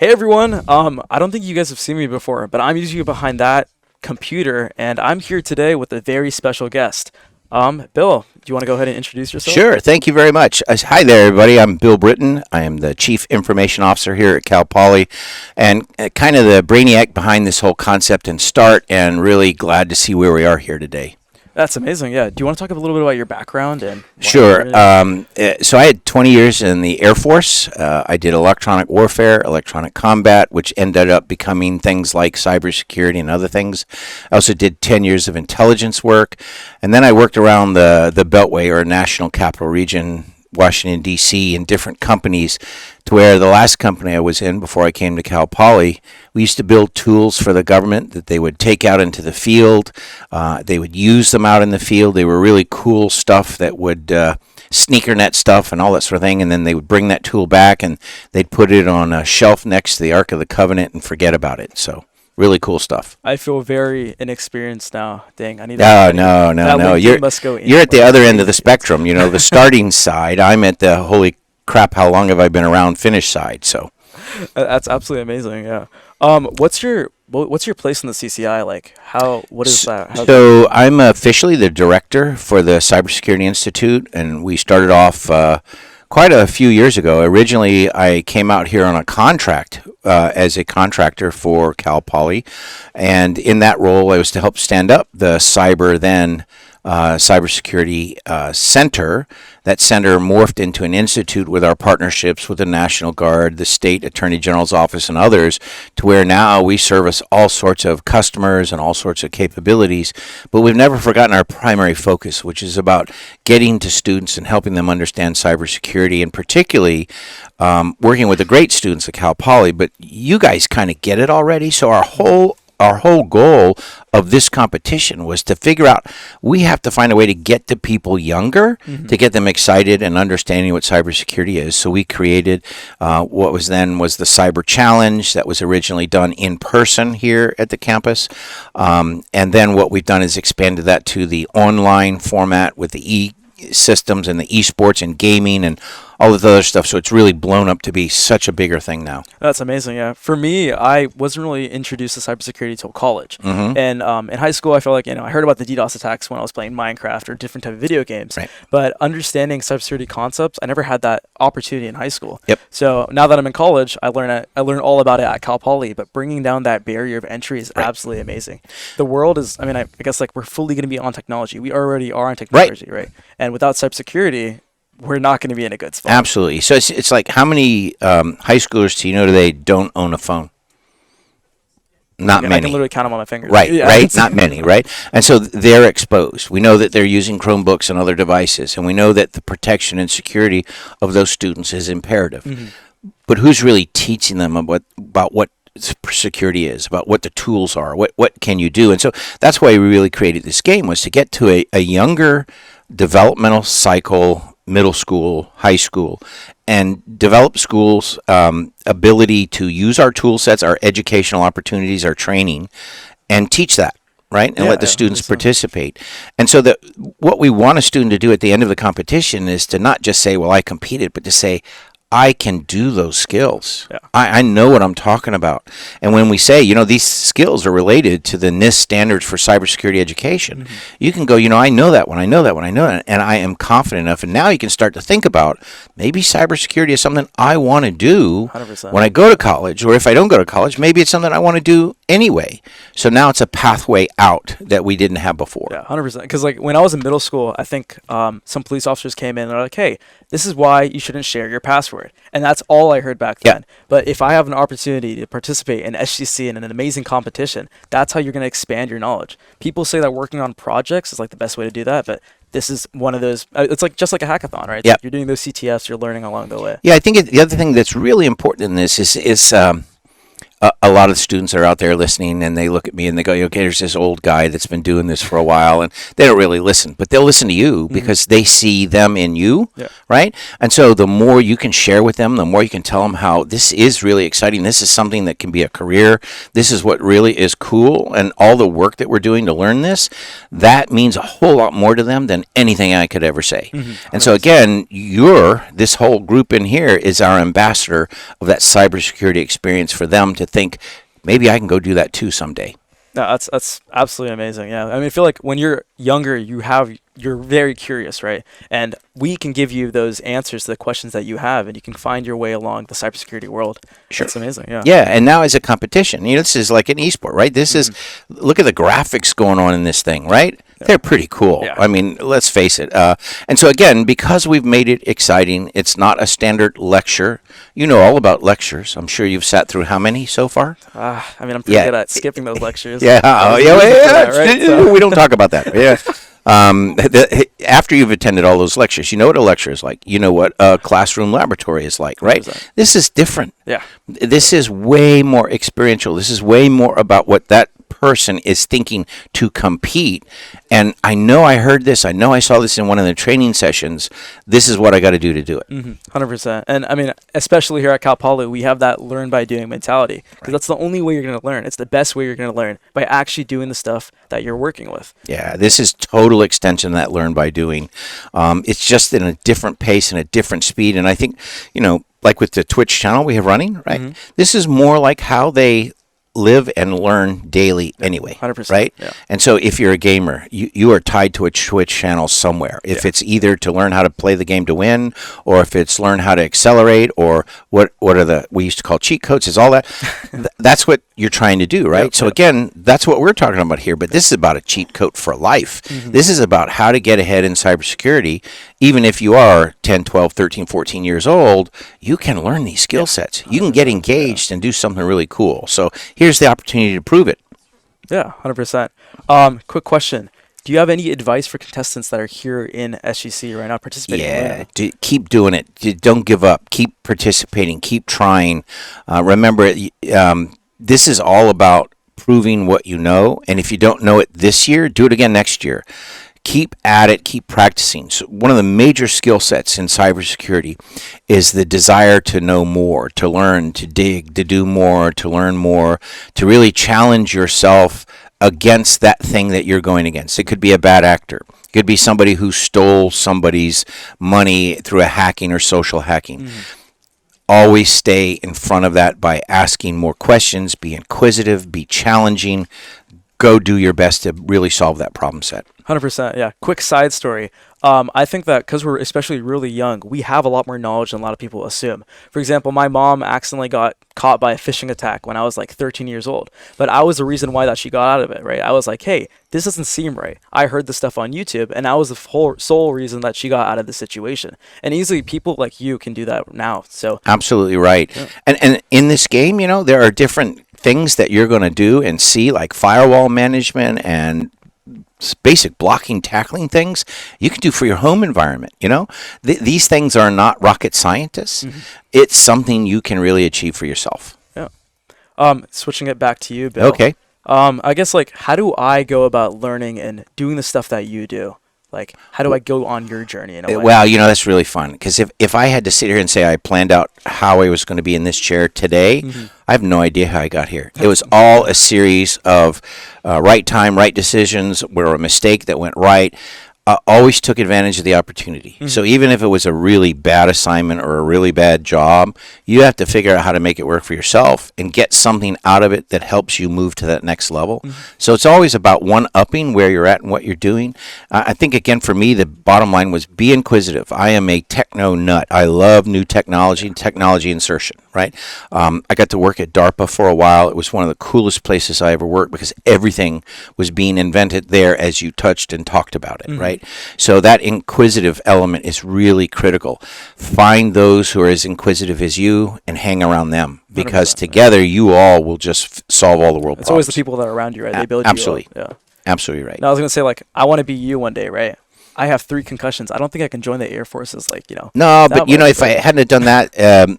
Hey everyone, I don't think you guys have seen me before, but I'm usually behind that computer, and I'm here today with a very special guest. Bill, do you want to go ahead and introduce yourself? Sure. Thank you very much. Hi there, everybody. I'm Bill Britton. I am the Chief Information Officer here at Cal Poly and kind of the brainiac behind this whole concept and start, and really glad to see where we are here today. That's amazing, yeah. Do you want to talk a little bit about your background and Sure. So I had 20 years in the Air Force. I did electronic warfare, electronic combat, which ended up becoming things like cybersecurity and other things. I also did 10 years of intelligence work. And then I worked around the Beltway or National Capital Region, Washington, D.C., in different companies, to where the last company I was in before I came to Cal Poly, we used to build tools for the government that they would take out into the field. They would use them out in the field. They were really cool stuff that would sneaker net stuff and all that sort of thing, and then they would bring that tool back and they'd put it on a shelf next to the Ark of the Covenant and forget about it. So really cool stuff. I feel very inexperienced now. Dang, I need No. Must go You're at the other end of the spectrum. You know, the starting side. I'm at the holy crap, how long have I been around finish side. So That's absolutely amazing. Yeah. What's your place in the CCI? Like, what is that? So I'm officially the director for the Cybersecurity Institute, and we started off quite a few years ago. Originally, I came out here on a contract as a contractor for Cal Poly, and in that role, I was to help stand up the Cybersecurity Center. That center morphed into an institute with our partnerships with the National Guard, the State Attorney General's Office, and others, to where now we service all sorts of customers and all sorts of capabilities. But we've never forgotten our primary focus, which is about getting to students and helping them understand cybersecurity, and particularly working with the great students at Cal Poly. But you guys kind of get it already, so our whole goal of this competition was to figure out we have to find a way to get to people younger, to get them excited and understanding what cybersecurity is. So we created what was the Cyber Challenge that was originally done in person here at the campus. And then what we've done is expanded that to the online format with the e-systems and the esports and gaming and all of the other stuff. So it's really blown up to be such a bigger thing now. That's amazing. Yeah. For me, I wasn't really introduced to cybersecurity till college. And in high school, I felt like, I heard about the DDoS attacks when I was playing Minecraft or different type of video games. Right. But understanding cybersecurity concepts, I never had that opportunity in high school. Yep. So now that I'm in college, I learned all about it at Cal Poly. But bringing down that barrier of entry is absolutely amazing. The world is, I guess like we're fully going to be on technology. We already are on technology, right? And without cybersecurity, we're not going to be in a good spot. Absolutely. So it's like, how many high schoolers do you know today don't own a phone? Not many. I can literally count them on my fingers. Right, right? Not many, right? And so they're exposed. We know that they're using Chromebooks and other devices, and we know that the protection and security of those students is imperative. But who's really teaching them about what security is, about what the tools are, what can you do? And so that's why we really created this game, was to get to a younger developmental cycle, middle school, high school, and develop schools' ability to use our tool sets, our educational opportunities, our training, and teach that, right? And let the students participate. And so what we want a student to do at the end of the competition is to not just say, well, I competed, but to say, I can do those skills. Yeah. I know what I'm talking about. And when we say, these skills are related to the NIST standards for cybersecurity education, you can go, I know that one, and I am confident enough. And now you can start to think about, maybe cybersecurity is something I want to do 100%. when I go to college, or if I don't go to college, maybe it's something I want to do anyway. So now it's a pathway out that we didn't have before. Yeah, 100%. Because like when I was in middle school, I think some police officers came in and they're like, hey, this is why you shouldn't share your password. And that's all I heard back then. But if I have an opportunity to participate in SGC and in an amazing competition, that's how you're going to expand your knowledge. People say that working on projects is like the best way to do that, but this is one of those, it's like just like a hackathon, right? Yeah. You're doing those CTFs, you're learning along the way. Yeah, I think the other thing that's really important in this is a lot of the students are out there listening, and they look at me and they go, okay, there's this old guy that's been doing this for a while, and they don't really listen, but they'll listen to you because they see them in you, right? And so the more you can share with them, the more you can tell them how this is really exciting. This is something that can be a career. This is what really is cool, and all the work that we're doing to learn this, that means a whole lot more to them than anything I could ever say. And so again, this whole group in here is our ambassador of that cybersecurity experience for them to think, maybe I can go do that too someday. No, that's absolutely amazing. Yeah, I mean, I feel like when you're younger, you're very curious, right? And we can give you those answers to the questions that you have, and you can find your way along the cybersecurity world. Sure. It's amazing. Yeah. Yeah, and now as a competition, this is like an esport, right? This is, look at the graphics going on in this thing, right? They're pretty cool. Yeah. I mean, let's face it. And so again, because we've made it exciting, it's not a standard lecture. You know all about lectures. I'm sure you've sat through how many so far? I mean, I'm pretty good at skipping those lectures. Yeah. Right? So. We don't talk about that. Yeah. After you've attended all those lectures, you know what a lecture is like. You know what a classroom laboratory is like, right? 100%. This is different. Yeah. This is way more experiential. This is way more about what that person is thinking to compete. And I know I heard this. I know I saw this in one of the training sessions. This is what I got to do it. 100%. And I mean, especially here at Cal Poly, we have that learn by doing mentality, because that's the only way you're going to learn. It's the best way you're going to learn, by actually doing the stuff that you're working with. Yeah, this is total extension of that learn by doing. It's just in a different pace and a different speed. And I think, like with the Twitch channel we have running, right? This is more like how they live and learn daily anyway, 100%, right? Yeah. And so if you're a gamer, you are tied to a Twitch channel somewhere. If it's either to learn how to play the game to win, or if it's learn how to accelerate, or what are we used to call cheat codes, is all that. That's what you're trying to do, right? So again, that's what we're talking about here, but this is about a cheat code for life. This is about how to get ahead in cybersecurity. Even if you are 10, 12, 13, 14 years old, you can learn these skill sets. You can get engaged and do something really cool. So here's the opportunity to prove it. Yeah, 100%. Quick question. Do you have any advice for contestants that are here in SGC right now participating? Yeah, keep doing it. Don't give up. Keep participating. Keep trying. Remember, this is all about proving what you know. And if you don't know it this year, do it again next year. Keep at it, keep practicing. So one of the major skill sets in cybersecurity is the desire to know more, to learn, to dig, to do more, to learn more, to really challenge yourself against that thing that you're going against. It could be a bad actor. It could be somebody who stole somebody's money through a hacking or social hacking. Always stay in front of that by asking more questions, be inquisitive, be challenging. Go do your best to really solve that problem set. 100%. Yeah. Quick side story. I think that because we're especially really young, we have a lot more knowledge than a lot of people assume. For example, my mom accidentally got caught by a phishing attack when I was like 13 years old. But I was the reason why that she got out of it, right? I was like, hey, this doesn't seem right. I heard this stuff on YouTube, and that was the sole reason that she got out of the situation. And easily people like you can do that now. So absolutely right. Yeah. And in this game, there are different things that you're going to do and see, like firewall management and basic blocking, tackling things you can do for your home environment. These things are not rocket scientists. It's something you can really achieve for yourself. Yeah. Switching it back to you, Bill. Okay. I guess, how do I go about learning and doing the stuff that you do? Like, how do I go on your journey in a way? Well, that's really fun, because if I had to sit here and say I planned out how I was going to be in this chair today, I have no idea how I got here. It was all a series of right time, right decisions, where a mistake that went right. Always took advantage of the opportunity. So even if it was a really bad assignment or a really bad job, you have to figure out how to make it work for yourself and get something out of it that helps you move to that next level. So it's always about one-upping where you're at and what you're doing. I think, again, for me, the bottom line was be inquisitive. I am a techno nut. I love new technology and technology insertion, right? I got to work at DARPA for a while. It was one of the coolest places I ever worked, because everything was being invented there as you touched and talked about it, right? So that inquisitive element is really critical. Find those who are as inquisitive as you and hang around them, because together you all will just solve all the world problems. It's always the people that are around you, right? They build absolutely. you up. Yeah. Absolutely right. Now, I was going to say, I want to be you one day, right? I have 3 concussions. I don't think I can join the Air Forces. Like, No, that but you know, much, if I hadn't have done that,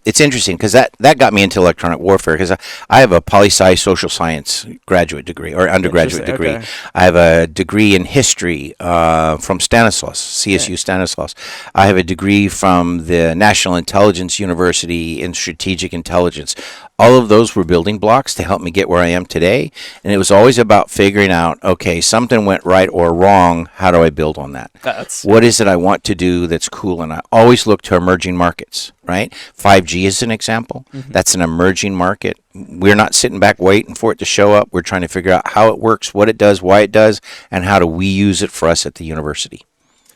it's interesting because that got me into electronic warfare because I have a poli-sci social science graduate degree or undergraduate Interesting, degree. okay. I have a degree in history from Stanislaus, CSU Stanislaus. I have a degree from the National Intelligence University in strategic intelligence. All of those were building blocks to help me get where I am today. And it was always about figuring out, okay, something went right or wrong. How do I build on that? That's What is it I want to do that's cool? And I always look to emerging markets, right? 5G is an example. That's an emerging market. We're not sitting back waiting for it to show up. We're trying to figure out how it works, what it does, why it does, and how do we use it for us at the university.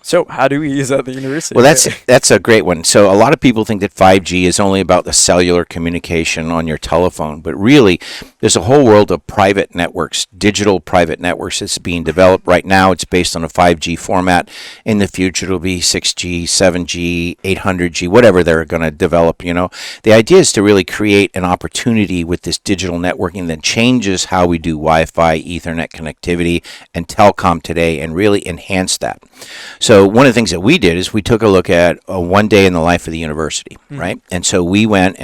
So how do we use that at the university? Well, that's a great one. So a lot of people think that 5G is only about the cellular communication on your telephone, but really there's a whole world of private networks, digital private networks that's being developed right now. It's based on a 5G format. In the future, it'll be 6G, 7G, 800G, whatever they're going to develop. The idea is to really create an opportunity with this digital networking that changes how we do Wi-Fi, Ethernet connectivity, and telecom today, and really enhance that. So one of the things that we did is we took a look at one day in the life of the university, right? And so we went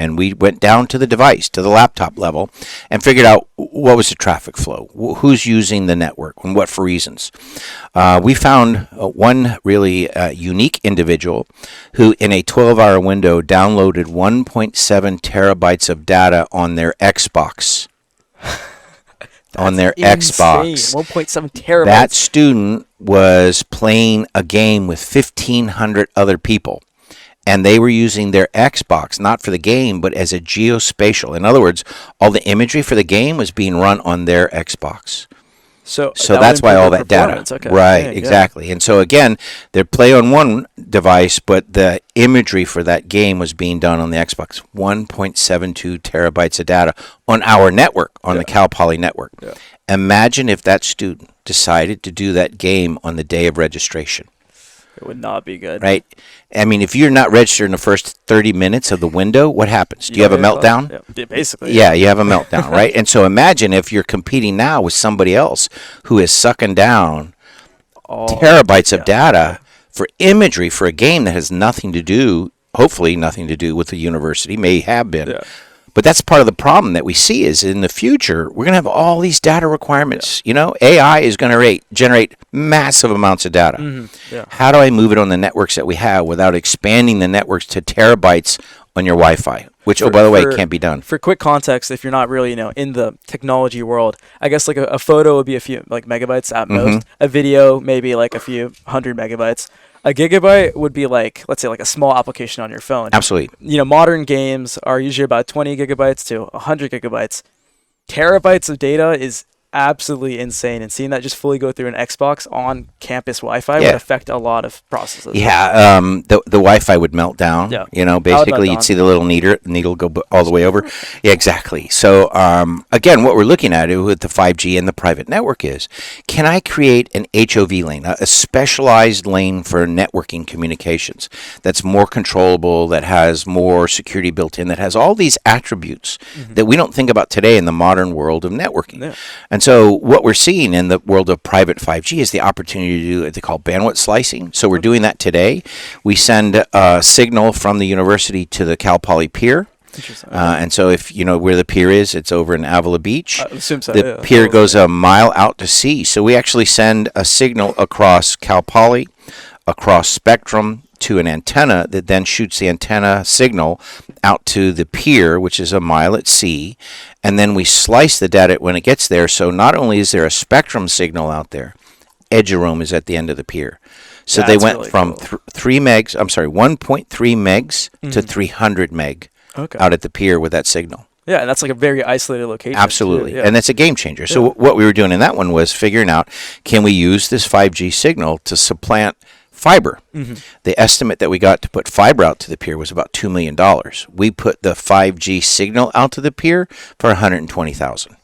down to the device, to the laptop level, and figured out what was the traffic flow, who's using the network, and what for reasons. We found one really unique individual who, in a 12-hour window, downloaded 1.7 terabytes of data on their Xbox. On their insane. Xbox. 1.7 terabytes. That student was playing a game with 1,500 other people. And they were using their Xbox, not for the game, but as a geospatial. In other words, all the imagery for the game was being run on their Xbox. So that's why all that data. Okay. Right, Yeah, exactly. And so again, they play on one device, but the imagery for that game was being done on the Xbox. 1.72 terabytes of data on our network, on the Cal Poly network. Yeah. Imagine if that student decided to do that game on the day of registration. It would not be good. Right? I mean, if you're not registered in the first 30 minutes of the window, what happens? Do you have a meltdown? Yeah, basically. Yeah, you have a meltdown, right? And so imagine if you're competing now with somebody else who is sucking down terabytes of data for imagery for a game that has nothing to do, hopefully nothing to do with the university, may have been. Yeah. But that's part of the problem that we see is in the future, we're going to have all these data requirements. AI is going to generate massive amounts of data. Yeah. How do I move it on the networks that we have without expanding the networks to terabytes on your Wi-Fi, which, by the way, can't be done. For quick context, if you're not really, in the technology world, I guess like a photo would be a few like megabytes at most. A video, maybe like a few hundred megabytes. A gigabyte would be like, let's say, like a small application on your phone. Absolutely. Modern games are usually about 20 gigabytes to 100 gigabytes. Terabytes of data is absolutely insane, and seeing that just fully go through an Xbox on campus Wi-Fi would affect a lot of processes. Yeah, the Wi-Fi would melt down. Yeah. Basically you'd see the little needle go all the way over. Yeah, exactly. So again, what we're looking at with the 5G and the private network is, can I create an HOV lane, a specialized lane for networking communications that's more controllable, that has more security built in, that has all these attributes that we don't think about today in the modern world of networking. Yeah. And so what we're seeing in the world of private 5G is the opportunity to do what they call bandwidth slicing. So we're doing that today. We send a signal from the university to the Cal Poly pier. Interesting. And so if you know where the pier is, it's over in Avila Beach. I assume so, The pier goes a mile out to sea. So we actually send a signal across Cal Poly, across Spectrum, to an antenna that then shoots the antenna signal out to the pier, which is a mile at sea, and then we slice the data when it gets there. So not only is there a spectrum signal out there, Edgerome is at the end of the pier. So they went really from cool. 1.3 megs to 300 meg out at the pier with that signal. Yeah, and that's like a very isolated location. Absolutely. Too. Yeah. And that's a game changer. So what we were doing in that one was figuring out, can we use this 5G signal to supplant fiber? The estimate that we got to put fiber out to the pier was about $2 million. We put the 5G signal out to the pier for $120,000.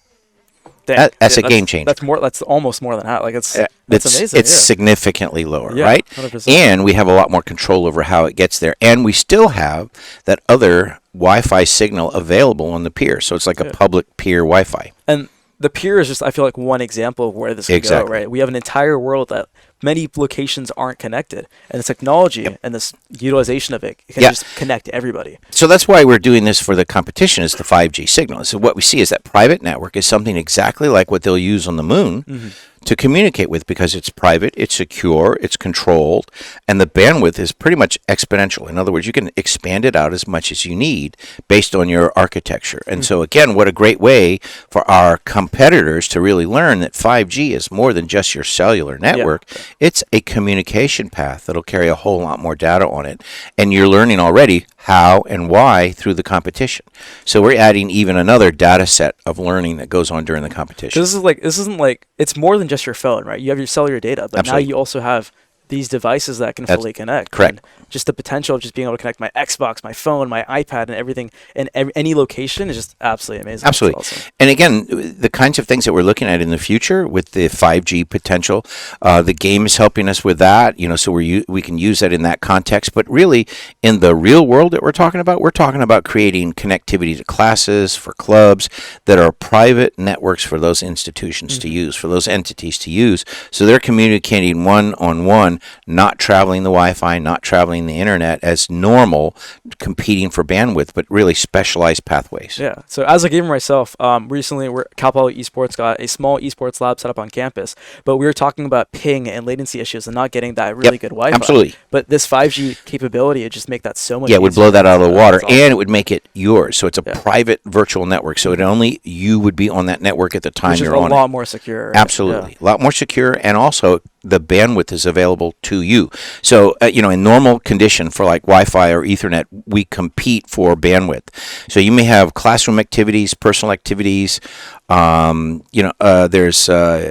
That's a game changer. That's more. That's almost more than half. Like that's amazing. It's significantly lower, Yeah, right? 100%. And we have a lot more control over how it gets there. And we still have that other Wi-Fi signal available on the pier. So it's like a public pier Wi-Fi. And the pier is just, I feel like, one example of where this could go, right? We have an entire world that many locations aren't connected, and the technology and this utilization of it can just connect everybody. So that's why we're doing this for the competition, is the 5G signal. So what we see is that private network is something exactly like what they'll use on the moon to communicate with, because it's private, it's secure, it's controlled, and the bandwidth is pretty much exponential. In other words, you can expand it out as much as you need based on your architecture. And so again, what a great way for our competitors to really learn that 5G is more than just your cellular network. It's a communication path that'll carry a whole lot more data on it. And you're learning already how and why through the competition. So we're adding even another data set of learning that goes on during the competition. This isn't like, it's more than just your phone, right? You have your cellular data, but Absolutely. now you also have these devices that can fully connect. Correct. And just the potential of just being able to connect my Xbox, my phone, my iPad, and everything in any location is just absolutely amazing. Absolutely. It's awesome. And again, the kinds of things that we're looking at in the future with the 5G potential, the game is helping us with that, so we can use that in that context. But really, in the real world that we're talking about creating connectivity to classes, for clubs, that are private networks for those institutions to use, for those entities to use. So they're communicating one-on-one, not traveling the Wi-Fi, not traveling the internet as normal, competing for bandwidth, but really specialized pathways. Yeah. So as a gamer myself, recently Cal Poly Esports got a small esports lab set up on campus, but we were talking about ping and latency issues and not getting that really good Wi-Fi. Absolutely. But this 5G capability would just make that so much it easier. would blow that out of the water, Awesome. and it would make it yours. So it's a private virtual network. So it only you would be on that network at the time Which is you're a on lot it. more secure. Absolutely. A lot more secure, and also the bandwidth is available to you. So, in normal condition for like Wi-Fi or Ethernet, we compete for bandwidth. So you may have classroom activities, personal activities, there's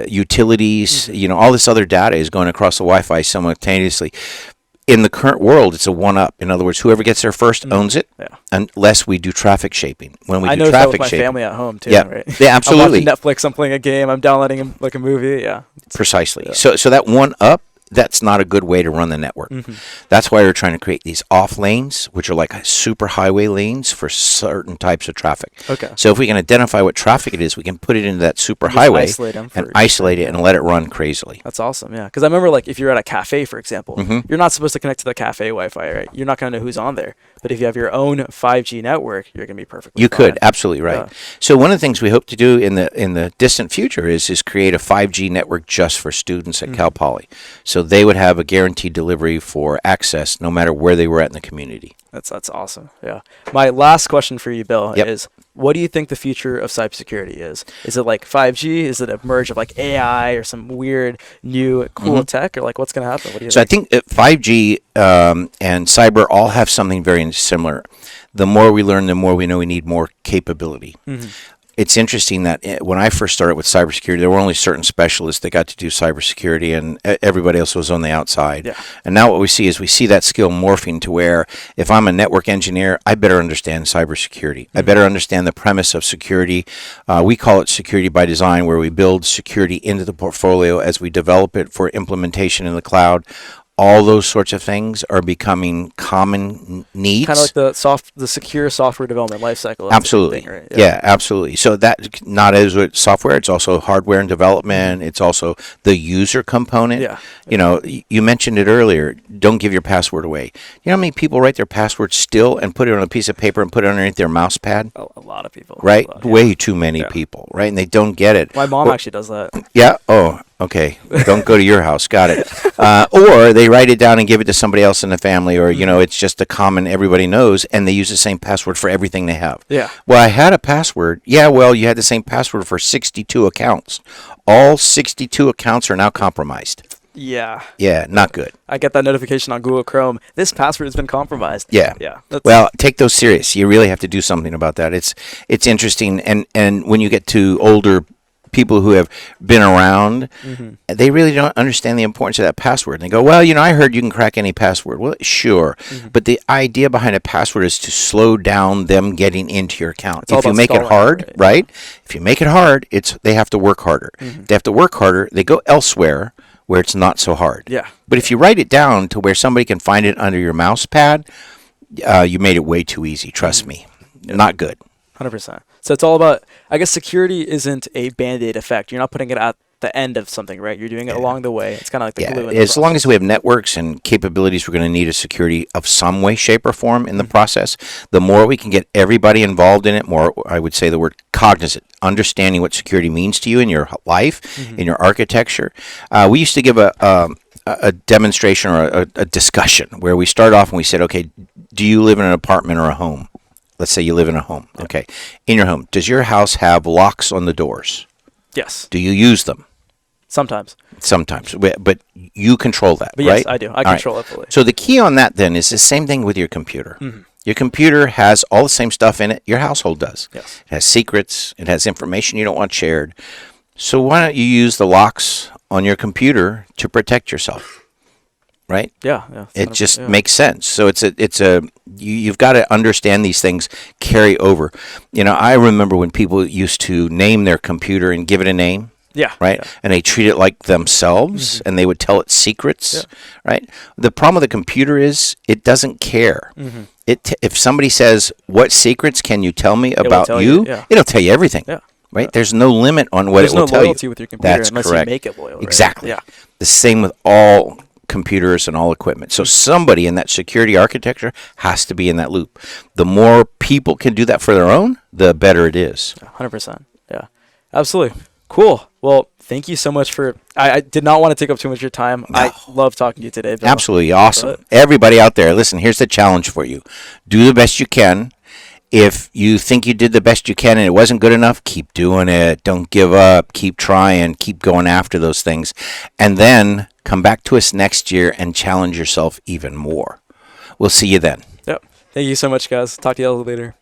utilities, all this other data is going across the Wi-Fi simultaneously. In the current world, it's a one-up. In other words, whoever gets there first owns it, unless we do traffic shaping. When we I do know that traffic with my shaping, family at home too. Yeah. Right? Yeah, absolutely. I'm watching Netflix. I'm playing a game. I'm downloading a movie. Yeah. Precisely. Yeah. So that one-up, that's not a good way to run the network. That's why we're trying to create these off lanes, which are like super highway lanes for certain types of traffic. Okay. So if we can identify what traffic it is, we can put it into that super highway and isolate it and let it run crazily. That's awesome. Yeah. Because I remember, like, if you're at a cafe, for example, you're not supposed to connect to the cafe Wi-Fi, right? You're not going to know who's on there. But if you have your own 5G network, you're going to be perfectly You fine. could, absolutely right. Yeah. So one of the things we hope to do in the distant future is create a 5G network just for students at Cal Poly. So they would have a guaranteed delivery for access no matter where they were at in the community. That's awesome. Yeah. My last question for you, Bill, is what do you think the future of cybersecurity is? Is it like 5G? Is it a merge of like AI or some weird new cool tech, or like what's going to happen? What do you think? I think 5G and cyber all have something very similar. The more we learn, the more we know we need more capability. It's interesting that when I first started with cybersecurity, there were only certain specialists that got to do cybersecurity, and everybody else was on the outside. Yeah. And now what we see is that skill morphing to where if I'm a network engineer, I better understand cybersecurity. I better understand the premise of security. We call it security by design, where we build security into the portfolio as we develop it for implementation in the cloud. All those sorts of things are becoming common needs. Kind of like the secure software development lifecycle. Absolutely. Thing, right? Yeah, absolutely. So that not as with software, it's also hardware and development. It's also the user component. Yeah. You mentioned it earlier. Don't give your password away. You know how many people write their password still and put it on a piece of paper and put it underneath their mouse pad? A lot of people. Right? Way too many people, right? And they don't get it. My mom actually does that. Yeah. Oh, okay. Don't go to your house. Got it. Or they write it down and give it to somebody else in the family, or, it's just a common, everybody knows, and they use the same password for everything they have. Yeah. Well, I had a password. Yeah, well, you had the same password for 62 accounts. All 62 accounts are now compromised. Yeah. Yeah, not good. I get that notification on Google Chrome. This password has been compromised. Yeah. Yeah. Well, take those serious. You really have to do something about that. It's interesting, and when you get to older people who have been around, they really don't understand the importance of that password. And they go, well, I heard you can crack any password. Well, sure. But the idea behind a password is to slow down them getting into your account. If you make it hard, right? If you make it hard, they have to work harder. They have to work harder. They go elsewhere where it's not so hard. Yeah. But if you write it down to where somebody can find it under your mouse pad, you made it way too easy. Trust me. Not good. 100%. So it's all about, I guess security isn't a Band-Aid effect. You're not putting it at the end of something, right? You're doing it along the way. It's kind of like the glue. As long as we have networks and capabilities, we're going to need a security of some way, shape, or form in the process. The more we can get everybody involved in it, more, I would say the word cognizant, understanding what security means to you in your life, in your architecture. We used to give a demonstration or a discussion where we start off and we said, okay, do you live in an apartment or a home? Let's say you live in a home. Okay. In your home, does your house have locks on the doors? Yes. Do you use them? Sometimes. Sometimes. But you control that, But right? yes, I do. I control it fully. So the key on that then is the same thing with your computer. Your computer has all the same stuff in it your household does. Yes. It has secrets. It has information you don't want shared. So why don't you use the locks on your computer to protect yourself? Right? Yeah. It just makes sense. So you've got to understand these things carry over. I remember when people used to name their computer and give it a name. Yeah. Right? Yeah. And they treat it like themselves and they would tell it secrets. Right? The problem with the computer is it doesn't care. If somebody says, what secrets can you tell me about you? It'll tell you everything. Yeah. Right? There's no limit on what it will tell you. There's no loyalty with your computer unless correct. you make it loyal. Right? Exactly. Yeah. The same with all computers and all equipment. So somebody in that security architecture has to be in that loop. The more people can do that for their own, the better it is. 100%. Yeah. Absolutely. Cool. Well, thank you so much for... I did not want to take up too much of your time. No. I love talking to you today, Bill. Absolutely. Awesome. Everybody out there, listen, here's the challenge for you. Do the best you can. If you think you did the best you can and it wasn't good enough, keep doing it. Don't give up. Keep trying. Keep going after those things. And then come back to us next year and challenge yourself even more. We'll see you then. Yep. Thank you so much, guys. Talk to you all later.